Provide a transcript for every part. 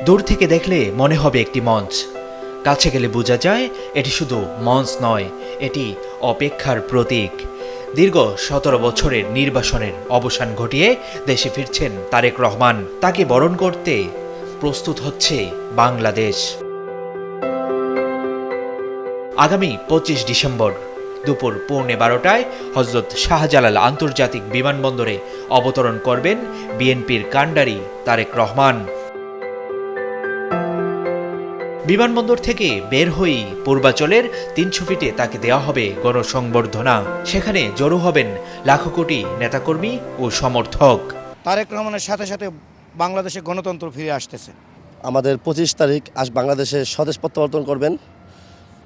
দূর থেকে দেখলে মনে হবে একটি মঞ্চ, কাছে গেলে বোঝা যায় এটি শুধু মঞ্চ নয়, এটি অপেক্ষার প্রতীক। দীর্ঘ 17 বছরের নির্বাসনের অবসান ঘটিয়ে দেশে ফিরছেন তারেক রহমান। তাকে বরণ করতে প্রস্তুত হচ্ছে বাংলাদেশ। আগামী 25 ডিসেম্বর দুপুর 12:15টায় হযরত শাহজালাল আন্তর্জাতিক বিমানবন্দরে অবতরণ করবেন বিএনপির কাণ্ডারি তারেক রহমান। বিমানবন্দর থেকে বের হয়েই পূর্বাচলের 300 ফিটে তাকে দেওয়া হবে গণসংবর্ধনা। সেখানে জড়ো হবেন লাখো কোটি নেতাকর্মী ও সমর্থক। তারেক রহমানের সাথে সাথে বাংলাদেশে গণতন্ত্র ফিরে আসতেছে। আমাদের 25 তারিখ আজ বাংলাদেশে স্বদেশ প্রত্যাবর্তন করবেন।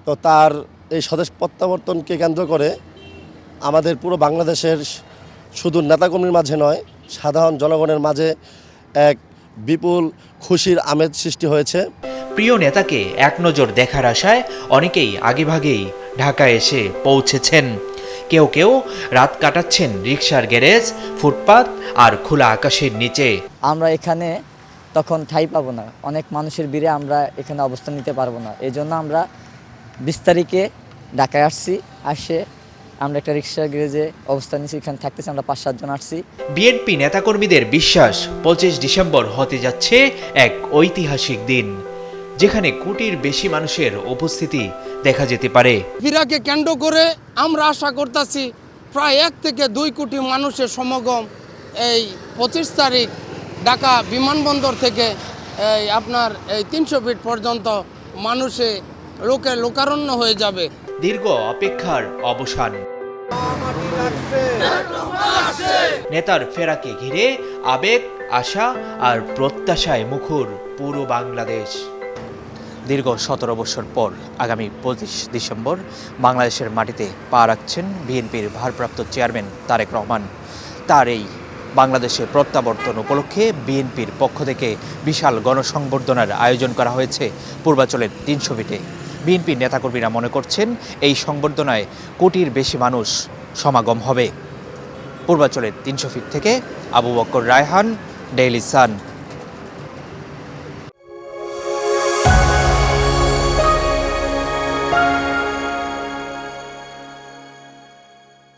তো তার এই স্বদেশ প্রত্যাবর্তনকে কেন্দ্র করে আমাদের পুরো বাংলাদেশের শুধু নেতাকর্মীর মাঝে নয়, সাধারণ জনগণের মাঝে এক বিপুল খুশির আমেজ সৃষ্টি হয়েছে। প্রিয় নেতাকে এক নজর দেখার আশায় অনেকেই আগেভাগেই ঢাকায় এসে পৌঁছেছেন। কেউ কেউ রাত কাটাচ্ছেন রিকশার গ্যারেজ, ফুটপাত আর খোলা আকাশের নিচে। আমরা এখানে তখন ঠাঁই পাবো না, অনেক মানুষের ভিড়ে আমরা এখানে অবস্থান নিতে পারবো না। এই জন্য আমরা 20 তারিখে ঢাকায় আসছি। আসে আমরা একটা রিকশা গ্যারেজে অবস্থান নিচ্ছি, এখানে থাকতেছি আমরা 5-7 জন আসছি। বিএনপি নেতাকর্মীদের বিশ্বাস 25 ডিসেম্বর হতে যাচ্ছে এক ঐতিহাসিক দিন, যেখানে কোটির বেশি মানুষের উপস্থিতি দেখা যেতে পারে। ফিরাকে কেন্দ্র করে আমরা আশা করতেছি প্রায় 1 থেকে 2 কোটি মানুষের সমাগম এই 25 তারিখ ঢাকা বিমানবন্দর থেকে আপনার এই 300 ফিট পর্যন্ত মানুষে লোকারণ্য হয়ে যাবে। দীর্ঘ অপেক্ষার অবসান। নেতার ফেরাকে ঘিরে আবেগ, আশা আর প্রত্যাশায় মুখর পুরো বাংলাদেশ। দীর্ঘ 17 বছর পর আগামী 25 ডিসেম্বর বাংলাদেশের মাটিতে পা রাখছেন বিএনপির ভারপ্রাপ্ত চেয়ারম্যান তারেক রহমান। তার এই বাংলাদেশের প্রত্যাবর্তন উপলক্ষে বিএনপির পক্ষ থেকে বিশাল গণসংবর্ধনার আয়োজন করা হয়েছে পূর্বাচলের 300 ফিটে। বিএনপির নেতাকর্মীরা মনে করছেন এই সংবর্ধনায় কোটির বেশি মানুষ সমাগম হবে। পূর্বাচলের 300 ফিট থেকে আবু বকর রায়হান, ডেইলি সান।